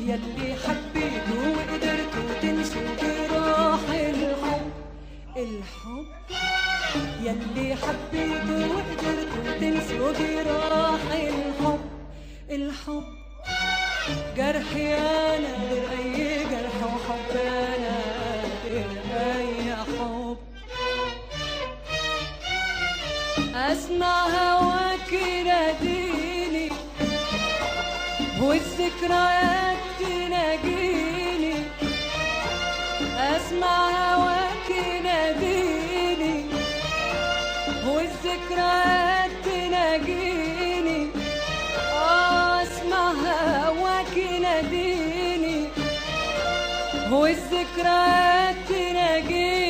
يلي حبيتوا وقدرتوا تنسوا جراح الحب. الحب يلي حبيتوا وقدرتوا تنسوا جراح الحب. الحب جرحي انا غير اي جرح، وحب انا غير اي حب. اسمع هواك يناديني والذكريات تناجيني. اسمع هواك يناديني والذكريات تناجيني. اسمع هواك يناديني والذكريات تناجيني.